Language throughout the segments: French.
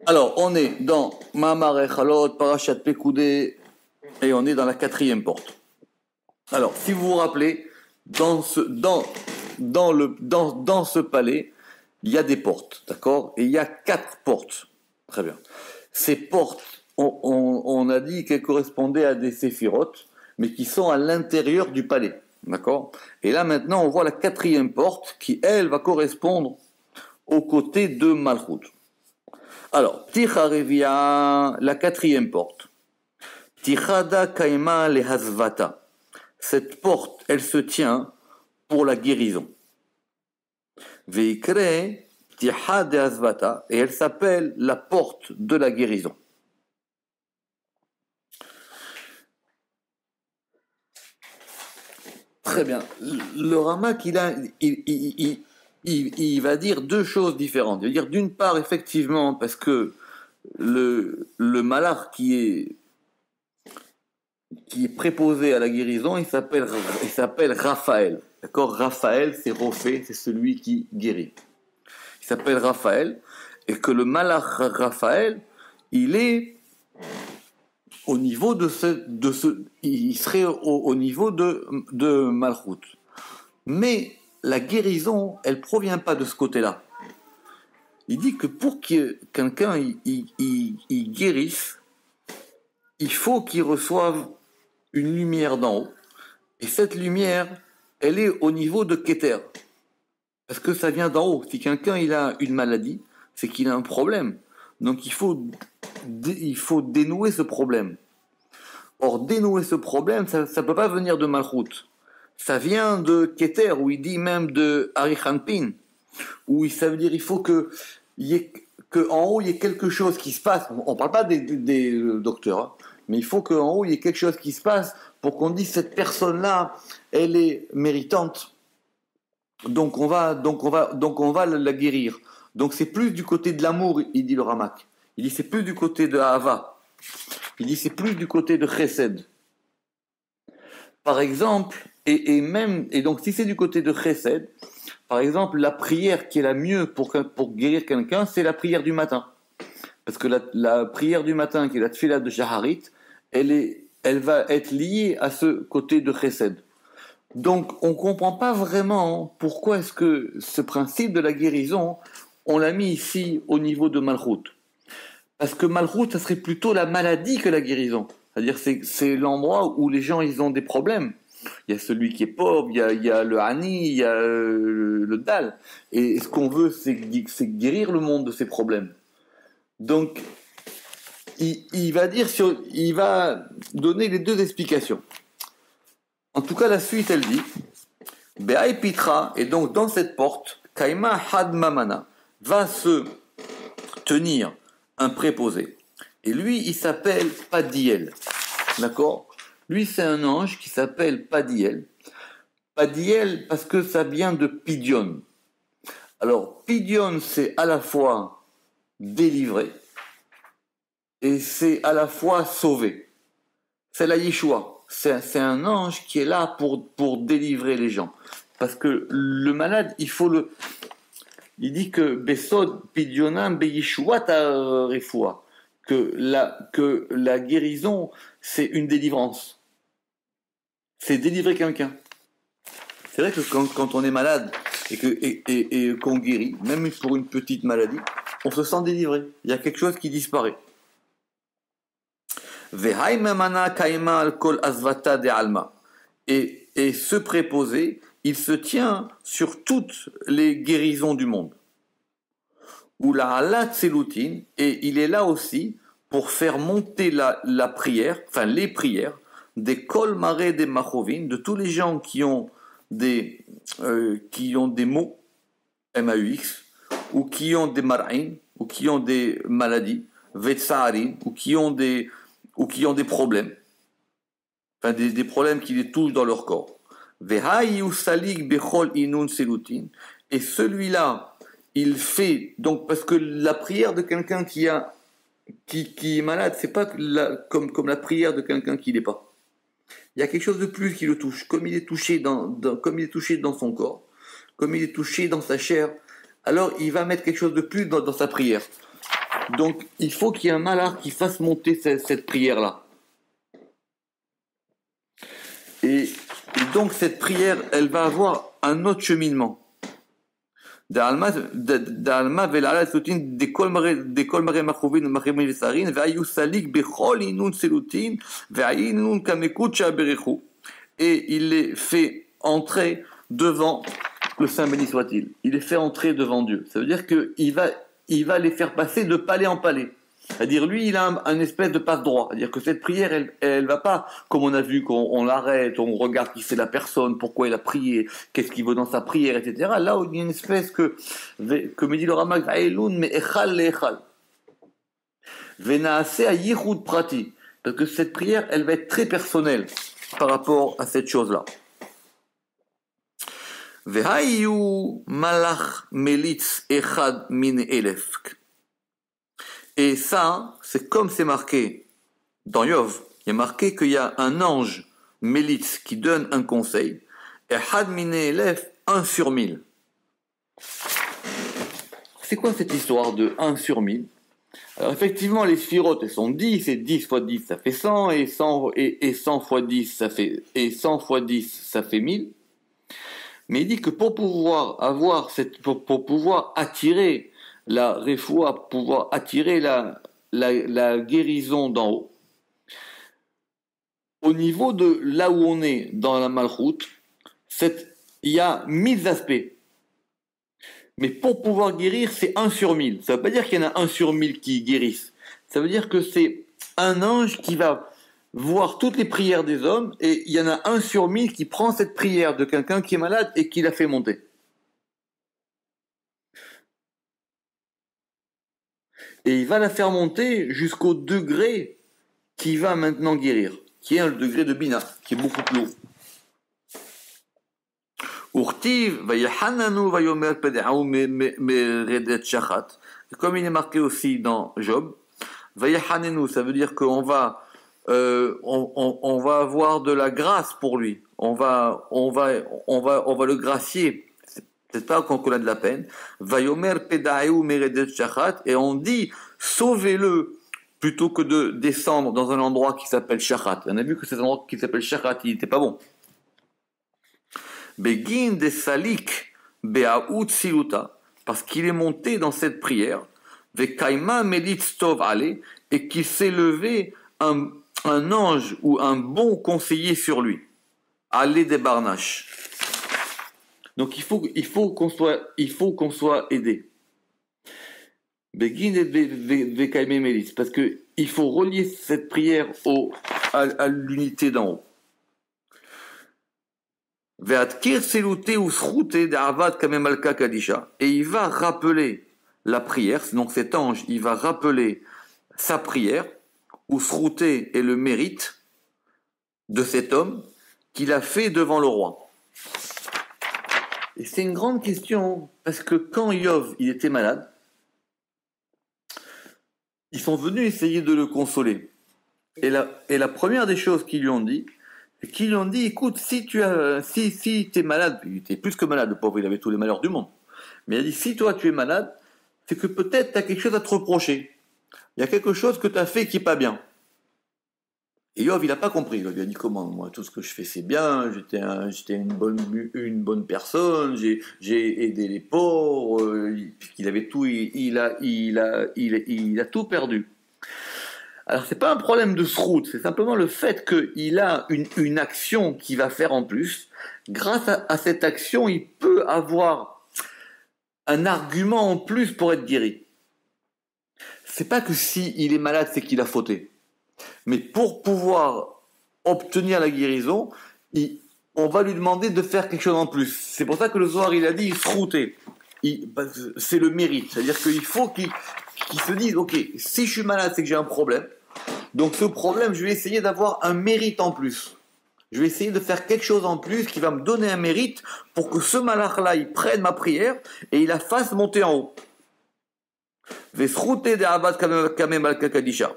Alors, on est dans Mahamar Echalot, Parashat Pekoudé, et on est dans la 4e porte. Alors, si vous vous rappelez, dans ce palais, il y a des portes, d'accord? Et il y a 4 portes. Très bien. Ces portes, on a dit qu'elles correspondaient à des séphirotes, mais qui sont à l'intérieur du palais, d'accord? Et là, maintenant, on voit la 4e porte qui, elle, va correspondre aux côtés de Malchut. Alors, Ticha Revia, la 4e porte. Tichada Kaima le Hasvata. Cette porte, elle se tient pour la guérison. Veikre Ticha de Hasvata, et elle s'appelle la porte de la guérison. Très bien. Le Ramak, il va dire deux choses différentes. Il va dire d'une part, effectivement, parce que le malach qui est préposé à la guérison, il s'appelle Raphaël. D'accord? Raphaël, c'est Rophé, c'est celui qui guérit. Il s'appelle Raphaël, et que le malach Raphaël, il est au niveau il serait au niveau de Malchut. Mais la guérison, elle provient pas de ce côté-là. Il dit que pour que quelqu'un il guérisse, il faut qu'il reçoive une lumière d'en haut. Et cette lumière, elle est au niveau de Keter. Parce que ça vient d'en haut. Si quelqu'un il a une maladie, c'est qu'il a un problème. Donc il faut dénouer ce problème. Or, dénouer ce problème, ça ne peut pas venir de Malchut. Ça vient de Keter, où il dit même de Arichanpin, où ça veut dire il faut qu'en haut, il y ait quelque chose qui se passe. On ne parle pas des docteurs, hein, mais il faut qu'en haut, il y ait quelque chose qui se passe pour qu'on dise cette personne-là, elle est méritante. Donc on va la guérir. Donc c'est plus du côté de l'amour, il dit le Ramak. Il dit c'est plus du côté de Ahava. Il dit c'est plus du côté de Chesed. Par exemple, et donc si c'est du côté de Chesed, par exemple, la prière qui est la mieux pour guérir quelqu'un, c'est la prière du matin. Parce que la prière du matin, qui est la tfila de Shaharit, elle va être liée à ce côté de Chesed. Donc, on ne comprend pas vraiment pourquoi est-ce que ce principe de la guérison, on l'a mis ici au niveau de Malchut. Parce que Malchut, ça serait plutôt la maladie que la guérison. C'est-à-dire, c'est l'endroit où les gens, ils ont des problèmes. Il y a celui qui est pauvre, il y a le Hani, il y a le Dal. Et ce qu'on veut, c'est guérir le monde de ses problèmes. Donc, il va donner les deux explications. En tout cas, la suite, elle dit Be'ai Pitra, et donc dans cette porte, Kaima Had Mamana, va se tenir un préposé. Et lui, il s'appelle Padiel. D'accord? Lui, c'est un ange qui s'appelle Padiel. Padiel, parce que ça vient de Pidion. Alors, Pidion, c'est à la fois délivré et c'est à la fois sauvé. C'est la Yeshua. C'est un ange qui est là pour délivrer les gens. Parce que le malade, il dit que Besod Pidionam Beyeshuat Refoua, que la guérison, c'est une délivrance. C'est délivrer quelqu'un. C'est vrai que quand on est malade et qu'on guérit, même pour une petite maladie, on se sent délivré. Il y a quelque chose qui disparaît. Et ce préposé, il se tient sur toutes les guérisons du monde. Ou la halat selutin, et il est là aussi pour faire monter la prière, enfin les prières, des kol maré des machovin, de tous les gens qui ont des maux, M-A-U-X, ou qui ont des mar'in, ou qui ont des maladies, vetsaharin, ou qui ont des problèmes, enfin des problèmes qui les touchent dans leur corps. Et celui-là, il fait, donc parce que la prière de quelqu'un qui est malade, c'est pas comme la prière de quelqu'un qui l'est pas. Il y a quelque chose de plus qui le touche, comme il est touché comme il est touché dans son corps, comme il est touché dans sa chair, alors il va mettre quelque chose de plus dans sa prière. Donc, il faut qu'il y ait un malach qui fasse monter cette prière-là. Et donc, cette prière, elle va avoir un autre cheminement. D'Alma vel'ala sutin dekol mare machuvin machim vesarin ve'ayu salik bechol inun selutin ve'ayinun kamekut she'aberechu. Et il les fait entrer devant le Saint béni soit-il. Il les fait entrer devant Dieu. Ça veut dire qu'il va les faire passer de palais en palais. C'est-à-dire, lui, il a un espèce de passe-droit. C'est-à-dire que cette prière, elle va pas, comme on a vu, qu'on l'arrête, on regarde qui c'est la personne, pourquoi il a prié, qu'est-ce qu'il veut dans sa prière, etc. Là, il y a une espèce comme dit le Ramak, Aïloun, mais echal le'echal. Venaase a yichud prati. Parce que cette prière, elle va être très personnelle par rapport à cette chose-là. Vehayu malach melitz echad min elef. Et ça, c'est comme c'est marqué dans Yov, il y a marqué qu'il y a un ange Mélitz qui donne un conseil, et Had Mine Elef 1 sur 1000. C'est quoi cette histoire de 1 sur 1000? Alors effectivement, les sphirotes, elles sont 10, et 10 fois 10, ça fait 100, et 100 fois 10, ça fait 1000. Mais il dit que pour pouvoir pour pouvoir attirer la refoua, pouvoir attirer la guérison d'en haut, au niveau de là où on est dans la malchoute, il y a 1000 aspects. Mais pour pouvoir guérir, c'est 1 sur 1000. Ça ne veut pas dire qu'il y en a 1 sur 1000 qui guérissent. Ça veut dire que c'est un ange qui va voir toutes les prières des hommes, et il y en a 1 sur 1000 qui prend cette prière de quelqu'un qui est malade et qui la fait monter. Et il va la faire monter jusqu'au degré qui va maintenant guérir, qui est le degré de Bina, qui est beaucoup plus haut. Urtiv, vayahananu vayomer pedaou meredet shachat. Comme il est marqué aussi dans Job, vayahanenu, ça veut dire qu'on va avoir de la grâce pour lui. On va le gracier. C'est pas qu'on a de la peine. Vayomer pedaou meredet shachat, et on dit sauvez-le plutôt que de descendre dans un endroit qui s'appelle shachat. On a vu que cet endroit qui s'appelle shachat, il n'était pas bon. Begin de salik be'aout siluta, parce qu'il est monté dans cette prière, vekaima melitz tov ale, et qu'il s'est levé un ange ou un bon conseiller sur lui, ale de barnache. Donc il faut qu'on soit aidé. Begin de vekaima melitz, parce que il faut relier cette prière à l'unité d'en haut. Et il va rappeler la prière, donc cet ange, il va rappeler sa prière, ou srouté est le mérite de cet homme qu'il a fait devant le roi. Et c'est une grande question, parce que quand Yov, il était malade, ils sont venus essayer de le consoler. Et la première des choses qu'ils lui ont dit, écoute, si t'es malade, il était plus que malade, le pauvre, il avait tous les malheurs du monde. Mais il a dit, si toi tu es malade, c'est que peut-être tu as quelque chose à te reprocher. Il y a quelque chose que tu as fait qui est pas bien. Et Yov, il n'a pas compris. Il a dit, comment, moi, tout ce que je fais, c'est bien, j'étais une bonne personne, j'ai aidé les pauvres, il avait tout, il a tout perdu. Alors, c'est pas un problème de srout, c'est simplement le fait qu'il a une action qu'il va faire en plus. Grâce à cette action, il peut avoir un argument en plus pour être guéri. C'est pas que s'il est malade, c'est qu'il a fauté. Mais pour pouvoir obtenir la guérison, on va lui demander de faire quelque chose en plus. C'est pour ça que le Zohar, il a dit srouté. C'est le mérite. C'est-à-dire qu'il faut qu'il se dise, ok, si je suis malade, c'est que j'ai un problème. Donc ce problème, je vais essayer d'avoir un mérite en plus. Je vais essayer de faire quelque chose en plus qui va me donner un mérite pour que ce malach-là, il prenne ma prière et il la fasse monter en haut. Vesroute de abad kamem al kakadisha.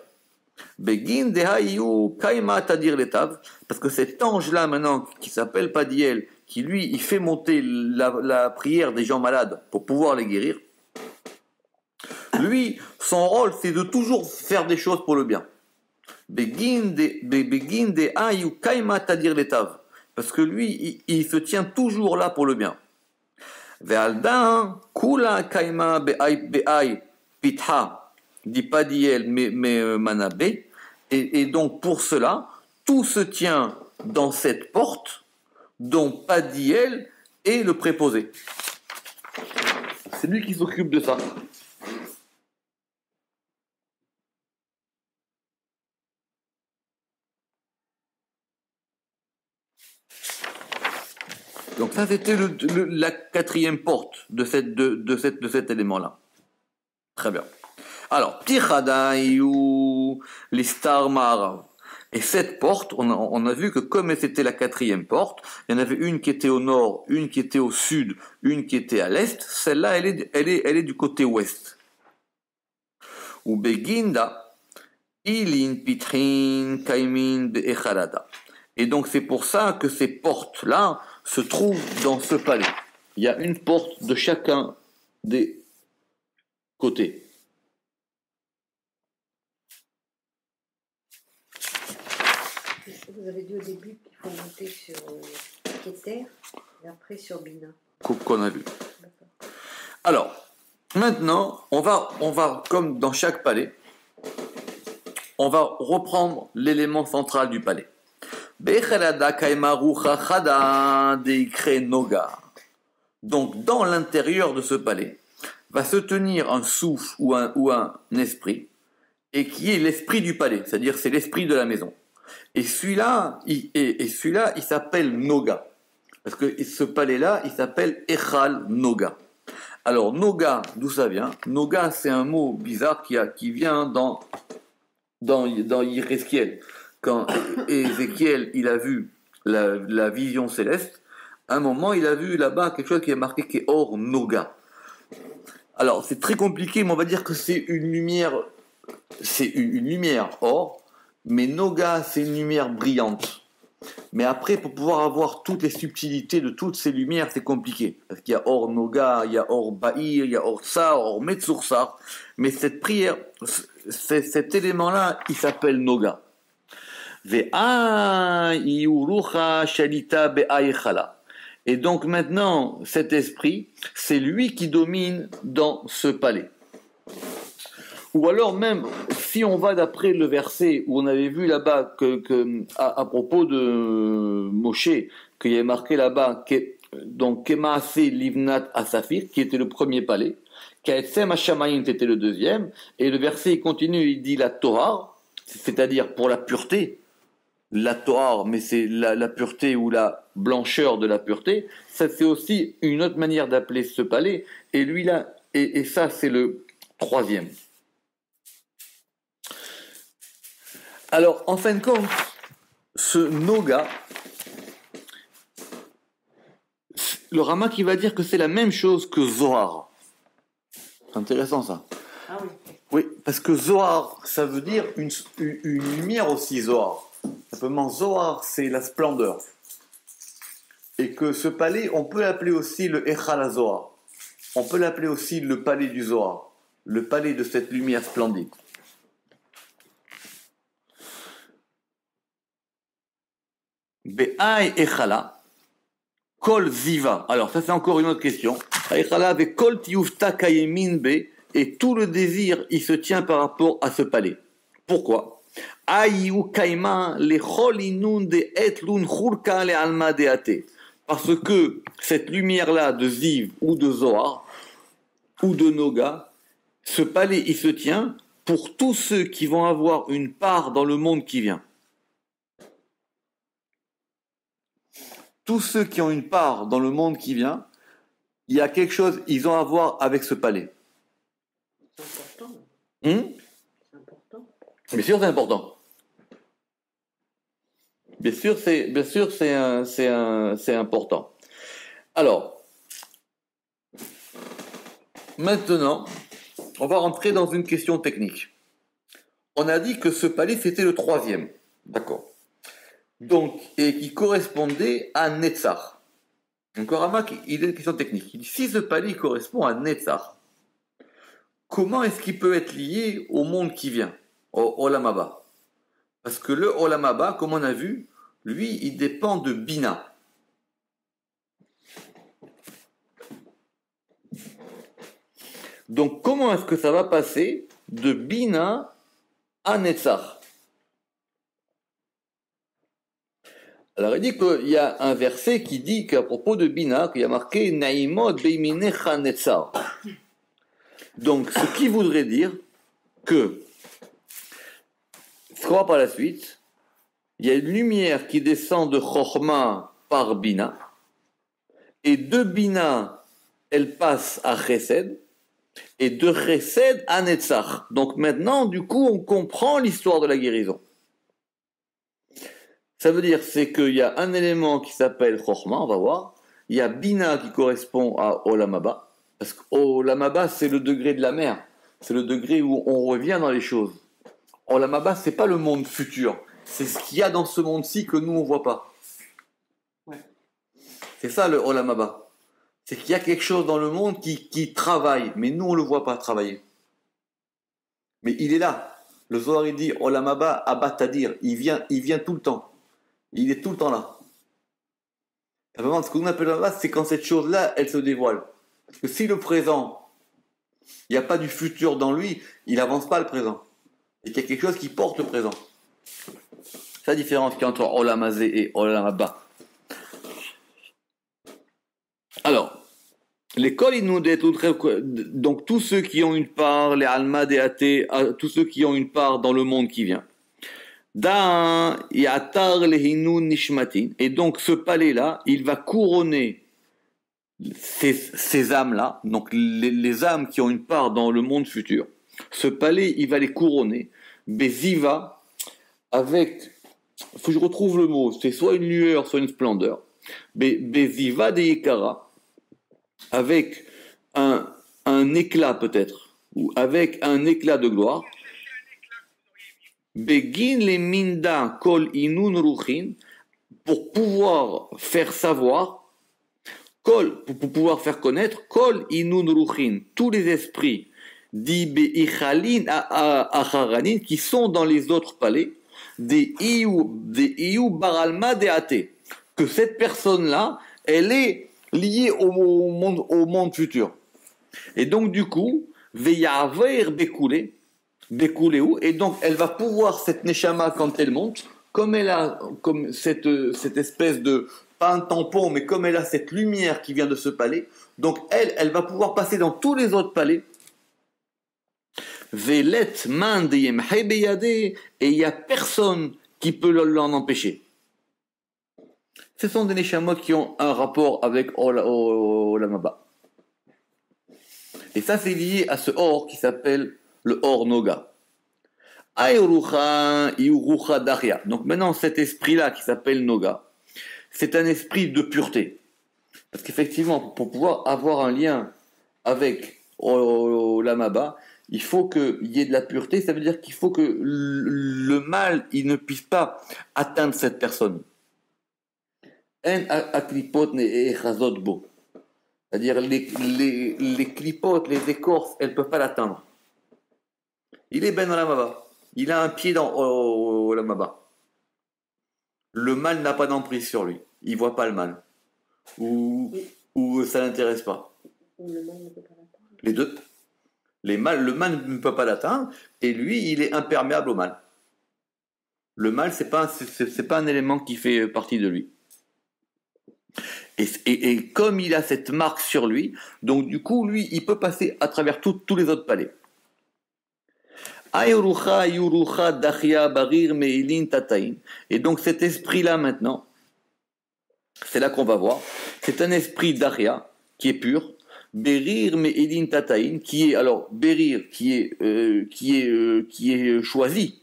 Begin de hayu kaima tadir letav. Parce que cet ange-là maintenant, qui s'appelle Padiel, qui lui, il fait monter la prière des gens malades pour pouvoir les guérir. Lui, son rôle, c'est de toujours faire des choses pour le bien. Parce que lui, il se tient toujours là pour le bien. Et donc pour cela, tout se tient dans cette porte dont Padiel est le préposé. C'est lui qui s'occupe de ça. Donc ça, c'était la quatrième porte de cet élément-là. Très bien. Alors, Tichadaïou, les Star Marav. Et cette porte, on a vu que comme c'était la quatrième porte, il y en avait une qui était au nord, une qui était au sud, une qui était à l'est. Celle-là, elle est du côté ouest. Ou Beginda, Ilin Pitrin Kaimin Be'echarada. Et donc c'est pour ça que ces portes-là se trouvent dans ce palais. Il y a une porte de chacun des côtés. Vous avez dit au début qu'il faut monter sur Keter et après sur Bina. Qu'on a vu. Alors, maintenant, on va, comme dans chaque palais, on va reprendre l'élément central du palais. Donc, dans l'intérieur de ce palais, va se tenir un souffle ou un esprit, et qui est l'esprit du palais, c'est-à-dire c'est l'esprit de la maison. Et celui-là, il s'appelle Noga. Parce que ce palais-là, il s'appelle Echal Noga. Alors, Noga, d'où ça vient? Noga, c'est un mot bizarre qui vient dans Yézéchiel. Quand Ézéchiel, il a vu la vision céleste, à un moment, il a vu là-bas quelque chose qui est marqué qui est Or Noga. Alors, c'est très compliqué, mais on va dire que c'est une lumière or, mais Noga, c'est une lumière brillante. Mais après, pour pouvoir avoir toutes les subtilités de toutes ces lumières, c'est compliqué. Parce qu'il y a Or Noga, il y a Or Ba'ir, il y a Or Tsar, Or Metsursar. Mais cette prière, cet élément-là, il s'appelle Noga. Et donc maintenant, cet esprit, c'est lui qui domine dans ce palais. Ou alors même, si on va d'après le verset où on avait vu là-bas à propos de Moshe, qu'il y avait marqué là-bas, donc Kemaase Livnat Asafir, qui était le premier palais, Kaetsem Hashamayim, c'était le deuxième, et le verset il continue, il dit la Torah, c'est-à-dire pour la pureté, la Torah, mais c'est la pureté ou la blancheur de la pureté, ça c'est aussi une autre manière d'appeler ce palais, et lui là, et ça c'est le troisième. Alors, en fin de compte, ce Noga, le Rama qui va dire que c'est la même chose que Zohar. C'est intéressant ça. Ah oui. Oui, parce que Zohar, ça veut dire une lumière aussi, Zohar. Simplement, Zohar, c'est la splendeur. Et que ce palais, on peut l'appeler aussi le Echal Zohar. On peut l'appeler aussi le palais du Zohar. Le palais de cette lumière splendide. Be'ai Echala, Kol Ziva. Alors, ça c'est encore une autre question. Echala avec Kol Tiyufta Kayemin Be, et tout le désir, il se tient par rapport à ce palais. Pourquoi? Aïu Kaima le Cholinun de Etlun Churka le Alma de Ate. Parce que cette lumière-là de Ziv ou de Zohar ou de Noga, ce palais, il se tient pour tous ceux qui vont avoir une part dans le monde qui vient. Tous ceux qui ont une part dans le monde qui vient, il y a quelque chose, ils ont à voir avec ce palais. C'est important. C'est important. Bien sûr, c'est important. Bien sûr, c'est important. Alors, maintenant, on va rentrer dans une question technique. On a dit que ce palais, c'était le troisième. D'accord. Donc, et qui correspondait à Netzach. Donc, Ramak, il a une question technique. Il dit, si ce palais correspond à Netzach, comment est-ce qu'il peut être lié au monde qui vient, au Olam Haba? Parce que le Olam Haba, comme on a vu, lui, il dépend de Bina. Donc, comment est-ce que ça va passer de Bina à Netzach? Alors, il dit qu'il y a un verset qui dit qu'à propos de Bina, qu'il y a marqué Naimot beiminecha Netzach. Donc, ce qui voudrait dire que, ce qu'on va par la suite, il y a une lumière qui descend de Chochma par Bina, et de Bina, elle passe à Chesed, et de Chesed à Netzach. Donc maintenant, du coup, on comprend l'histoire de la guérison. Ça veut dire c'est qu'il y a un élément qui s'appelle Chochma, on va voir. Il y a Bina qui correspond à Olam Haba. Parce que Olam Haba, c'est le degré de la mer. C'est le degré où on revient dans les choses. Olam Haba, c'est pas le monde futur. C'est ce qu'il y a dans ce monde-ci que nous, on voit pas. Ouais. C'est ça le Olam Haba. C'est qu'il y a quelque chose dans le monde qui travaille, mais nous, on le voit pas travailler. Mais il est là. Le Zohar, il dit Olam Haba, Abba Tadir. Il vient tout le temps. Il est tout le temps là. Et vraiment, ce qu'on appelle là, c'est quand cette chose-là, elle se dévoile. Parce que si le présent, il n'y a pas du futur dans lui, il n'avance pas le présent. Et qu'il y a quelque chose qui porte le présent. C'est la différence qu'il y a entre Olam Hazé et Olam Haba. Alors, l'école, donc tous ceux qui ont une part, les Alma, des athées, tous ceux qui ont une part dans le monde qui vient. Et donc ce palais-là, il va couronner ces âmes-là, donc les âmes qui ont une part dans le monde futur. Ce palais, il va les couronner. Beziva, avec, faut que je retrouve le mot, c'est soit une lueur, soit une splendeur. Beziva de Yekara, avec un éclat peut-être, ou avec un éclat de gloire. Begin les minda kol inun ruchin, pour pouvoir faire savoir, pour pouvoir faire connaître, kol inun ruchin, tous les esprits, di beichalin acharanin, qui sont dans les autres palais, des iu baralma de athées, que cette personne-là, elle est liée au monde futur. Et donc du coup, veyaver bekoulé, et donc elle va pouvoir, cette neshama, quand elle monte, comme elle a comme cette espèce de, pas un tampon, mais comme elle a cette lumière qui vient de ce palais, donc elle va pouvoir passer dans tous les autres palais. Velet mand et il n'y a personne qui peut l'en empêcher. Ce sont des neshamot qui ont un rapport avec Olam Haba. Et ça, c'est lié à ce or qui s'appelle le or Noga. Donc maintenant, cet esprit-là qui s'appelle Noga, c'est un esprit de pureté. Parce qu'effectivement, pour pouvoir avoir un lien avec Olam Haba, il faut qu'il y ait de la pureté. Ça veut dire qu'il faut que le mal, il ne puisse pas atteindre cette personne. C'est-à-dire les clipotes, les écorces, elles ne peuvent pas l'atteindre. Il est ben Olam Haba. Il a un pied dans Olam Haba. Le mal n'a pas d'emprise sur lui. Il ne voit pas le mal. Ou ça ne l'intéresse pas. Ou le mal ne peut pas l'atteindre. Les deux. Le mal ne peut pas l'atteindre, et lui, il est imperméable au mal. Le mal, c'est pas un élément qui fait partie de lui. Et comme il a cette marque sur lui, donc du coup, lui, il peut passer à travers tous les autres palais. Et donc cet esprit-là maintenant, c'est là qu'on va voir, c'est un esprit d'Aria qui est pur, Berir Me'elin Tataïn, qui est alors Berir, qui est choisi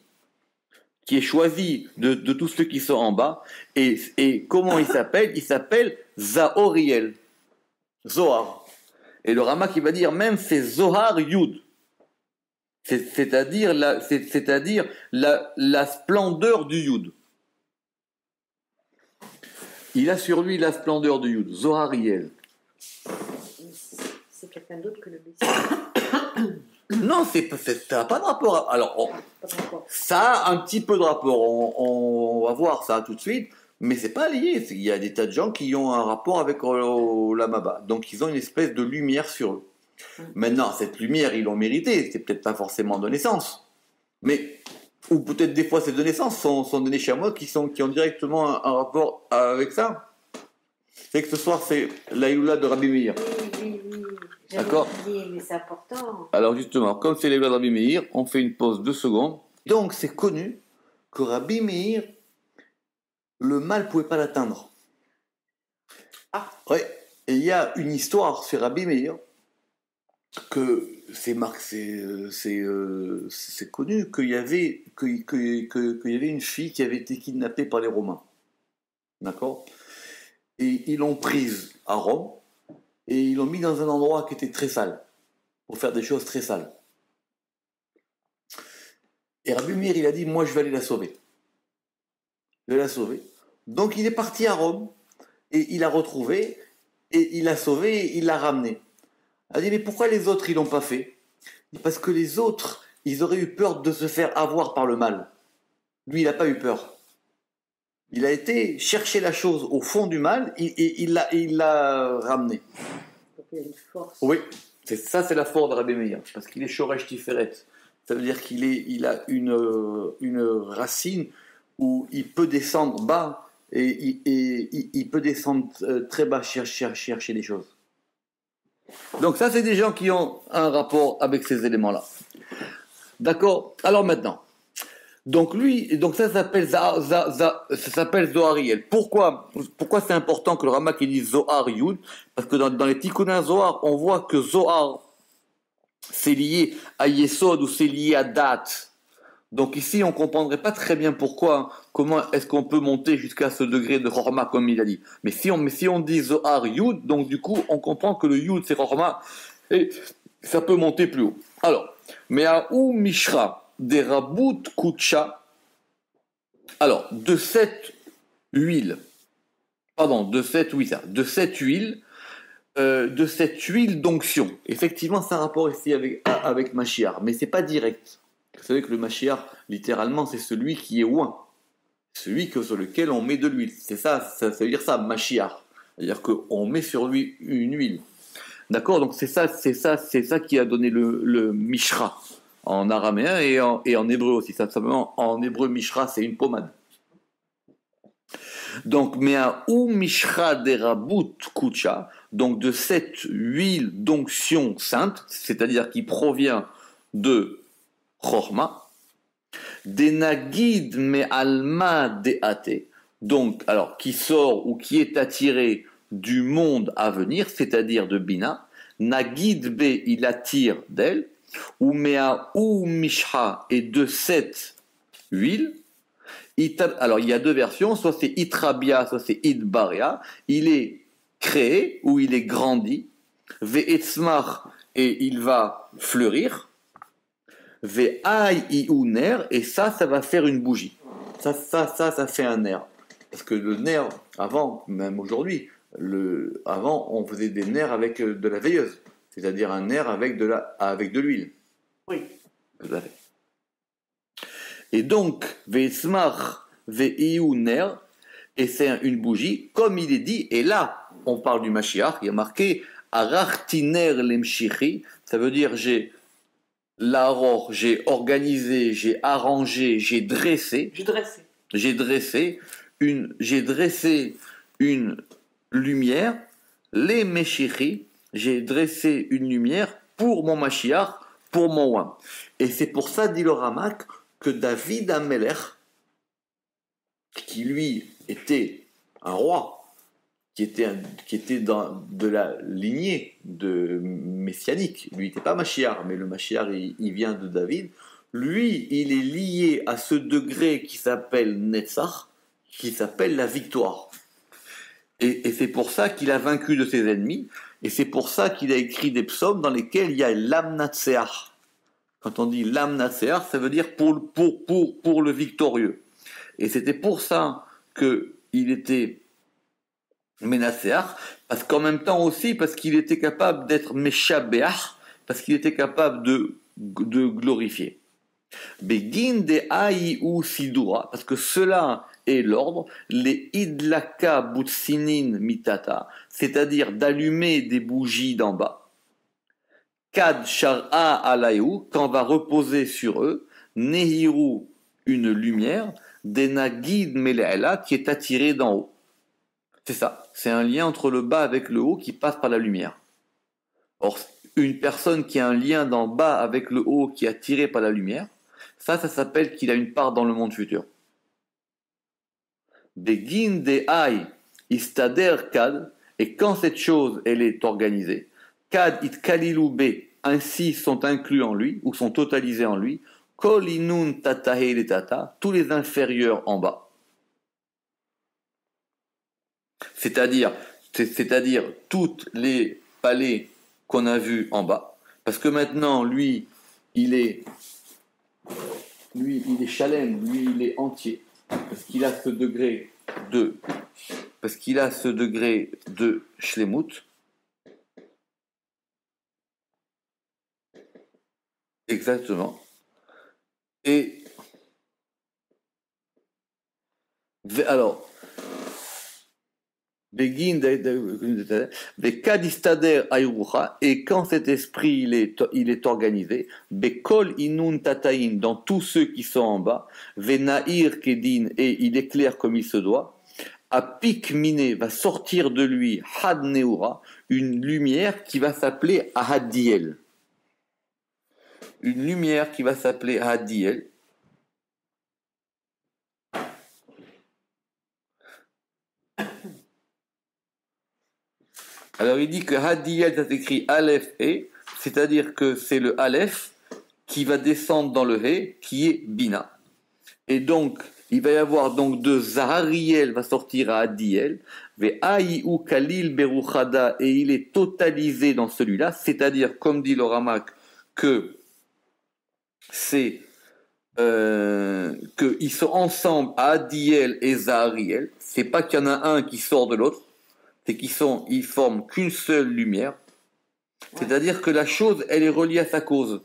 de tous ceux qui sont en bas. Et comment il s'appelle? Il s'appelle Zahoriel, Zohar. Et le Rama qui va dire même c'est Zohar Yud. C'est-à-dire la splendeur du Yud. Il a sur lui la splendeur du Yud, Zohariel. C'est quelqu'un d'autre que le Messie. Non, ça n'a pas de rapport. Alors, Pas d'accord. ça a un petit peu de rapport. On va voir ça tout de suite. Mais c'est pas lié. Il y a des tas de gens qui ont un rapport avec la Maba. Donc, ils ont une espèce de lumière sur eux. Maintenant, cette lumière, ils l'ont méritée. C'est peut-être pas forcément de naissance. Mais, ou peut-être des fois, ces de naissance sont des chamois qui ont directement un rapport avec ça. C'est que ce soir, c'est l'Aïloula de Rabbi Meir. Oui, oui, oui. J'avais D'accord. oublié, mais c'est important. Alors justement, comme c'est l'Aïloula de Rabbi Meir, on fait une pause 2 secondes. Donc c'est connu que Rabbi Meir, le mal ne pouvait pas l'atteindre. Ah. Ouais. Et il y a une histoire sur Rabbi Meir que c'est connu qu'il y avait une fille qui avait été kidnappée par les Romains. D'accord. Et ils l'ont prise à Rome et ils l'ont mis dans un endroit qui était très sale, pour faire des choses très sales. Et Rabbi Meir, il a dit, moi je vais aller la sauver. Je vais la sauver. Donc il est parti à Rome et il l'a retrouvée et il l'a sauvée et il l'a ramenée. Il a dit, mais pourquoi les autres ils l'ont pas fait? Parce que les autres, ils auraient eu peur de se faire avoir par le mal. Lui, il n'a pas eu peur. Il a été chercher la chose au fond du mal et il l'a ramenée. Donc il y a une force. Oui, c'est la force de Rabbi Meir, parce qu'il est Shoresh Tiferet. Ça veut dire qu'il a une racine où il peut descendre bas et il peut descendre très bas chercher des choses. Donc ça, c'est des gens qui ont un rapport avec ces éléments-là. D'accord. Alors maintenant, donc ça s'appelle Zohariel. Pourquoi c'est important que le Ramak il dise Zohar Yud? Parce que dans les Tikkunin Zohar, on voit que Zohar c'est lié à Yesod ou c'est lié à date. Donc ici, on ne comprendrait pas très bien comment est-ce qu'on peut monter jusqu'à ce degré de Chorma, comme il a dit. Mais si on dit Zohar Yud, donc du coup, on comprend que le Yud, c'est Chorma, et ça peut monter plus haut. Alors, Me'aou Mishra, des Rabout Kucha, alors, de cette huile d'onction. Effectivement, c'est un rapport ici avec Mashiach, mais c'est pas direct. Vous savez que le Mashiach, littéralement, c'est celui qui est oint, celui sur lequel on met de l'huile. C'est ça veut dire ça, Mashiach. C'est-à-dire qu'on met sur lui une huile. D'accord. Donc c'est ça qui a donné le Mishra en araméen et en hébreu aussi. Ça, simplement, en hébreu, Mishra, c'est une pommade. Donc, Me'aou Mishra Derabut Kucha, donc de cette huile d'onction sainte, c'est-à-dire qui provient de Chorma, des Nagid Me'alma Deate, donc, alors, qui sort ou qui est attiré du monde à venir, c'est-à-dire de Bina, Nagid Be, il attire d'elle, ou Me'aou Mishra, et de cette huile, alors il y a deux versions, soit c'est Itrabia, soit c'est Idbaria. Il est créé ou il est grandi. Ve'etzmar, et il va fleurir. Ve'ai iuner, et ça va faire une bougie. Ça fait un nerf. Parce que le nerf, avant, même aujourd'hui, avant on faisait des nerfs avec de la veilleuse. C'est-à-dire un nerf avec de l'huile. Oui. Tout à fait. Et donc, Ve'esmar ve'iu ner, et c'est une bougie, comme il est dit, et là, on parle du Mashiach, il y a marqué Arartiner lemshichi, ça veut dire j'ai organisé, j'ai arrangé, j'ai dressé une lumière, les Meshichi, j'ai dressé une lumière pour mon Mashiach, pour mon oin. Et c'est pour ça, dit le Ramak, que David Amelech, qui lui était un roi, qui était de la lignée de messianique, lui n'était pas Mashiach, mais le Mashiach il vient de David, lui il est lié à ce degré qui s'appelle Netzach, qui s'appelle la victoire. Et c'est pour ça qu'il a vaincu de ses ennemis, et c'est pour ça qu'il a écrit des psaumes dans lesquels il y a l'Amnatseach. Quand on dit l'Amnatseach, ça veut dire pour le victorieux. Et c'était pour ça qu'il était Ménacéach, parce qu'en même temps aussi, parce qu'il était capable d'être Meshabeach, parce qu'il était capable de glorifier. Begin de Aï ou Sidura, parce que cela est l'ordre, les idlaka butsinin mitata, c'est-à-dire d'allumer des bougies d'en bas. Kad shar'a alayou, quand va reposer sur eux, nehiru, une lumière, denagid mele'ela, qui est attirée d'en haut. C'est ça, c'est un lien entre le bas avec le haut qui passe par la lumière. Or, une personne qui a un lien d'en bas avec le haut qui est attiré par la lumière, ça s'appelle qu'il a une part dans le monde futur. Begin de ay istader kad, et quand cette chose elle est organisée, kad it kalilu be, ainsi sont inclus en lui ou sont totalisés en lui, kol inun tatahe le tata, tous les inférieurs en bas. C'est-à-dire tous les palais qu'on a vus en bas, parce que maintenant lui il est chalem, lui il est entier, parce qu'il a ce degré de shlemut. Exactement. Et alors, Begin Vekadistader Ayrucha, et quand cet esprit il est organisé, Bekol Inun Tataïn, dans tous ceux qui sont en bas, Venair Kedin, et il éclaire comme il se doit, Apik Mine va sortir de lui Had Neura, une lumière qui va s'appeler Ahadiel. Une lumière qui va s'appeler Ahadiel. Alors il dit que Hadiel, ça s'écrit Aleph et, c'est-à-dire que c'est le Aleph qui va descendre dans le He, qui est Bina. Et donc, il va y avoir donc de Zahariel va sortir à Hadiel, Ve Aïou Kalil Beruchada, et il est totalisé dans celui-là, c'est-à-dire, comme dit le Ramak, que c'est qu'ils sont ensemble à Hadiel et Zahariel, c'est pas qu'il y en a un qui sort de l'autre, c'est qu'ils forment qu'une seule lumière, c'est-à-dire que la chose, elle est reliée à sa cause.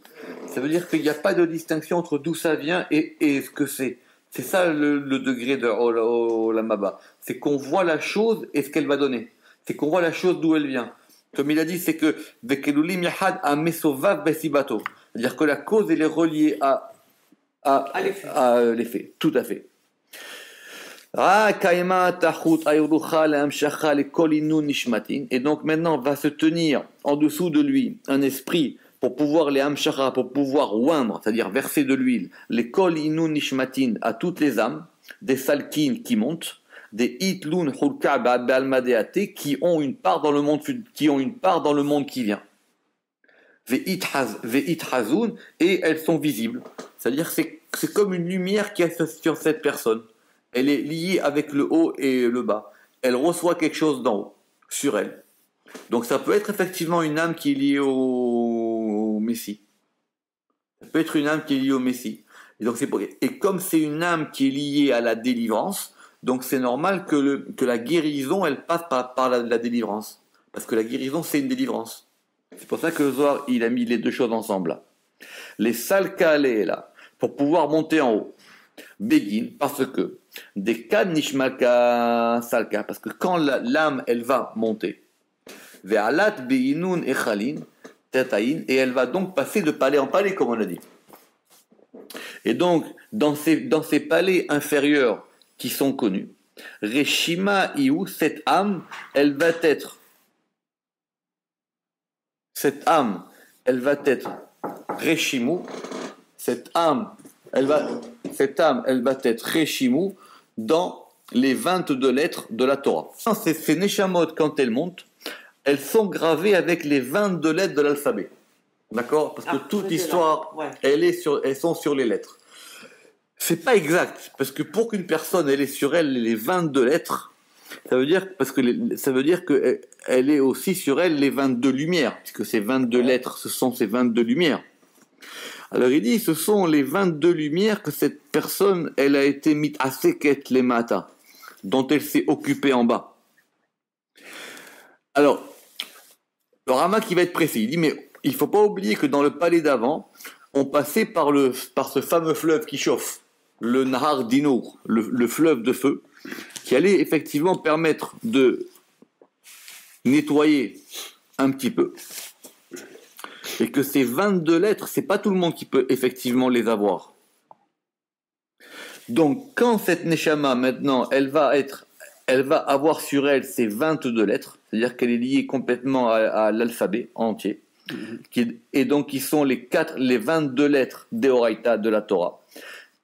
Ça veut dire qu'il n'y a pas de distinction entre d'où ça vient et ce que c'est. C'est ça le degré de Olamaba. C'est qu'on voit la chose et ce qu'elle va donner. C'est qu'on voit la chose d'où elle vient. Comme il a dit, c'est que Vekelulim Yahad a Mesovav Besibato. C'est-à-dire que la cause, elle est reliée à l'effet. Tout à fait. Et donc maintenant va se tenir en dessous de lui un esprit pour pouvoir les hamshara, pour pouvoir oindre, c'est-à-dire verser de l'huile, les kol inu nishmatin à toutes les âmes, des salkin qui montent, des itlun hulka balmadeate qui ont une part dans le monde qui vient. Ve'ithazun, et elles sont visibles, c'est-à-dire c'est comme une lumière qui est sur cette personne. Elle est liée avec le haut et le bas. Elle reçoit quelque chose d'en haut, sur elle. Donc ça peut être effectivement une âme qui est liée au Messie. Ça peut être une âme qui est liée au Messie. Et comme c'est une âme qui est liée à la délivrance, donc c'est normal que la guérison, elle passe par la délivrance. Parce que la guérison, c'est une délivrance. C'est pour ça que le Zohar, il a mis les deux choses ensemble là. Les salka là, pour pouvoir monter en haut. Begin, parce que des kad nishmaka salka, parce que quand l'âme elle va monter, ve'alat beinun echalin tataïn, et elle va donc passer de palais en palais, comme on a dit. Et donc dans ces palais inférieurs qui sont connus, reshima iou, cette âme elle va être reshimu, cette âme elle va être Reshimu dans les 22 lettres de la Torah. Ces Neshamot, quand elles montent, elles sont gravées avec les 22 lettres de l'alphabet. D'accord? Parce que toute l'histoire, elles sont sur les lettres. C'est pas exact, parce que pour qu'une personne, elle ait sur elle les 22 lettres, ça veut dire qu'elle est aussi sur elle les 22 lumières, puisque ces 22 lettres, ce sont ces 22 lumières. Alors il dit, ce sont les 22 lumières que cette personne, elle a été mise à seket les mata, dont elle s'est occupée en bas. Alors, le Rama qui va être précis, il dit, mais il ne faut pas oublier que dans le palais d'avant, ont passé par ce fameux fleuve qui chauffe, le Nahar Dinour, le fleuve de feu, qui allait effectivement permettre de nettoyer un petit peu. Et que ces 22 lettres, c'est pas tout le monde qui peut effectivement les avoir. Donc, quand cette Neshama, maintenant, elle va avoir sur elle ces 22 lettres, c'est-à-dire qu'elle est liée complètement à l'alphabet entier, et donc qui sont les 22 lettres d'Eoraita de la Torah.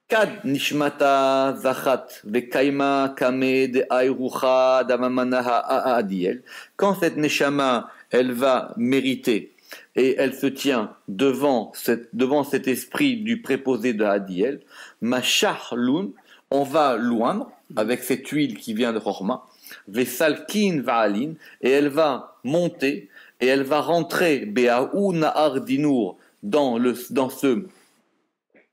Kad nishmata zachat vekaima kame de ayrucha damamanaha adiel. Quand cette neshama, elle va mériter et elle se tient devant cet esprit du préposé de Adiel, mashach lun, on va loindre avec cette huile qui vient de Chorma, vesalkin va'alin, et elle va monter et elle va rentrer be'aou nahar dinour dans ce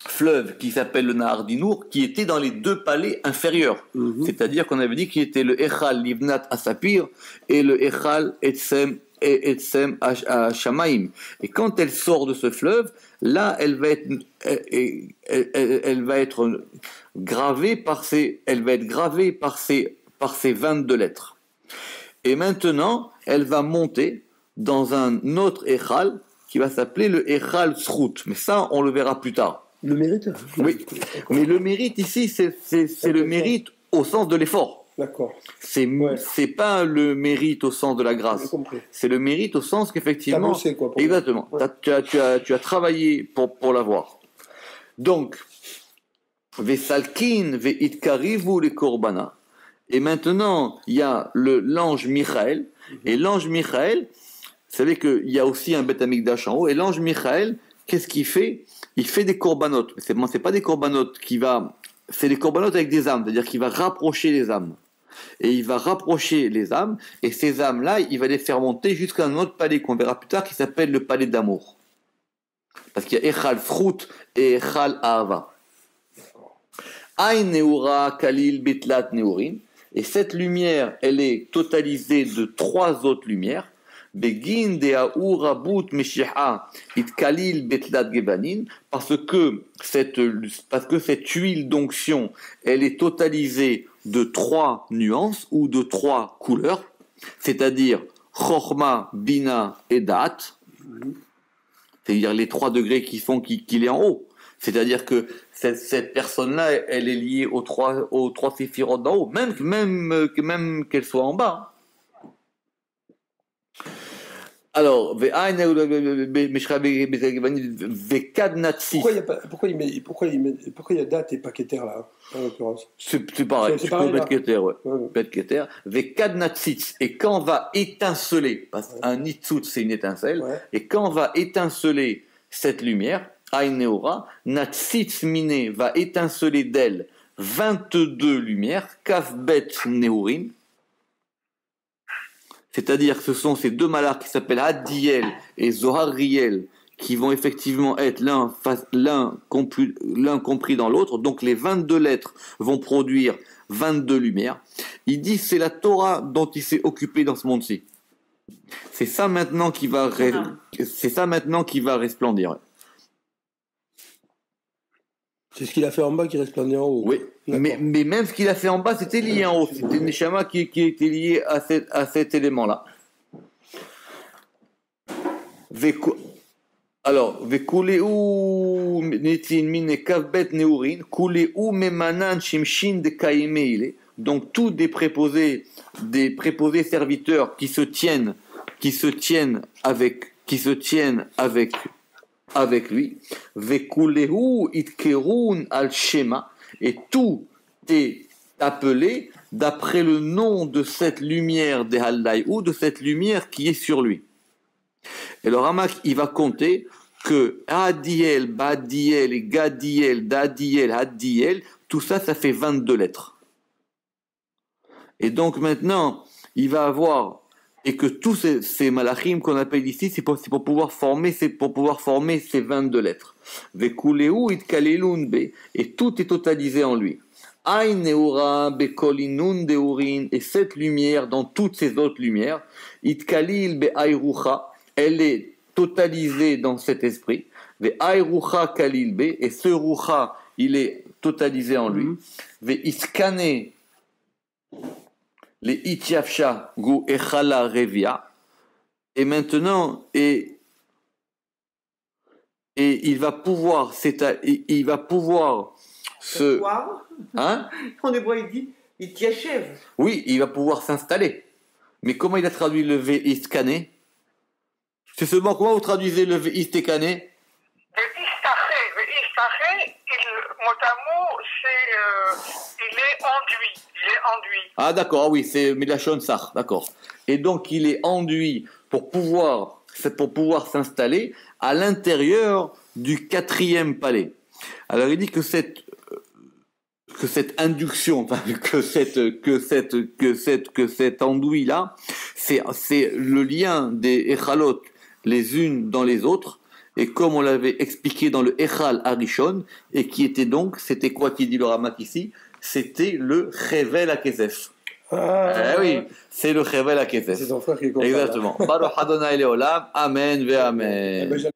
fleuve qui s'appelle le Nahar Dinour, qui était dans les deux palais inférieurs. C'est-à-dire qu'on avait dit qu'il était le Echal Livnat Asapir et le Echal Etsem Shamaim. Et quand elle sort de ce fleuve, là, elle va être gravée par ces 22 lettres. Et maintenant, elle va monter dans un autre Echal qui va s'appeler le Echal Srout. Mais ça, on le verra plus tard. Le mérite. Oui, mais le mérite ici, c'est le mérite au sens de l'effort. D'accord. C'est pas le mérite au sens de la grâce. C'est le mérite au sens qu'effectivement. T'as bossé, quoi. Exactement. Ouais. Tu as travaillé pour l'avoir. Donc, Vesalkin veitkarivu les korbana. Et maintenant, il y a l'ange Michael. Et l'ange Michael, vous savez qu'il y a aussi un Beth Amikdash en haut. Et l'ange Michael, qu'est-ce qu'il fait? Il fait des corbanotes. C'est pas des corbanotes c'est des corbanotes avec des âmes, c'est-à-dire qu'il va rapprocher les âmes. Et il va rapprocher les âmes, et ces âmes-là, il va les faire monter jusqu'à un autre palais qu'on verra plus tard, qui s'appelle le palais d'amour. Parce qu'il y a Echal Fruit et Echal Ahava. Aïn Neura Kalil Betlat Neurin. Et cette lumière, elle est totalisée de 3 autres lumières. Begin de Aourabut Meshiha Itkalil Betlat Gebanin, parce que cette huile d'onction, elle est totalisée de 3 nuances ou de 3 couleurs, c'est-à-dire Chorma, Bina et Dat, c'est-à-dire les 3 degrés qui font qu'il est en haut. C'est-à-dire que cette personne-là, elle est liée aux 3 séphirotes d'en haut, même qu'elle soit en bas. Alors, pourquoi il y a date et pas Keter là, en l'occurrence? C'est pareil, c'est pareil. Keter, et quand va étinceler, parce qu'un nitzut c'est une étincelle, et quand va étinceler cette lumière, Aïneora, Natsitz Mine va étinceler d'elle 22 lumières, Kafbet Neurim. C'est-à-dire que ce sont ces 2 malars qui s'appellent Adiel et Zohariel qui vont effectivement être l'un compris dans l'autre. Donc les 22 lettres vont produire 22 lumières. Il dit c'est la Torah dont il s'est occupé dans ce monde-ci. C'est ça maintenant qui va resplendir. C'est ce qu'il a fait en bas qui resplendit en haut. Oui, mais même ce qu'il a fait en bas, c'était lié en haut. C'était Neshama qui était lié à cet élément-là. Alors, Vekuleu Netin Mine Kavbet Neurin, Kuleu Memanan Shimshin de Kaimeile. Donc, tous des préposés serviteurs qui se tiennent avec lui, Vekulehu itkerun al shema, et tout est appelé d'après le nom de cette lumière des Hallai, ou de cette lumière qui est sur lui. Et le Ramak, il va compter que Adiel, Badiel, et Gadiel, Dadiel, Hadiel, tout ça, ça fait 22 lettres. Et donc maintenant, il va avoir, et que tous ces malachim qu'on appelle ici, c'est pour pouvoir former ces 22 lettres. Vekuleu itkalelun be, et tout est totalisé en lui. Aïn neura bekolinun deurin, et cette lumière dans toutes ces autres lumières, itkalil be ayrucha, elle est totalisée dans cet esprit. Ve'ai rucha kalil be, et ce rucha, il est totalisé en lui. Ve'iskane le itiafsha gu echala revia. Et maintenant, et il va pouvoir, il va pouvoir se... Hein? En hébreu, il dit, il t'yachève. Oui, il va pouvoir s'installer. Mais comment il a traduit le ve'iskane? C'est seulement comment vous traduisez le ve'istekane? Mot à mot, il est enduit. Il est enduit. Ah d'accord, oui, c'est Milachon Sach, d'accord. Et donc il est enduit pour pouvoir s'installer à l'intérieur du 4e palais. Alors il dit que cette induction, enfin, que cet enduit là, c'est le lien des échalot les unes dans les autres. Et comme on l'avait expliqué dans le Echal Arishon, et qui était donc, c'était quoi qui dit le Ramak ici? C'était le Chevel HaKesef. Oui, c'est le Chevel HaKesef. C'est ton frère qui est comme ça. Exactement. Baruch Adonai Leolam, Amen ve Amen.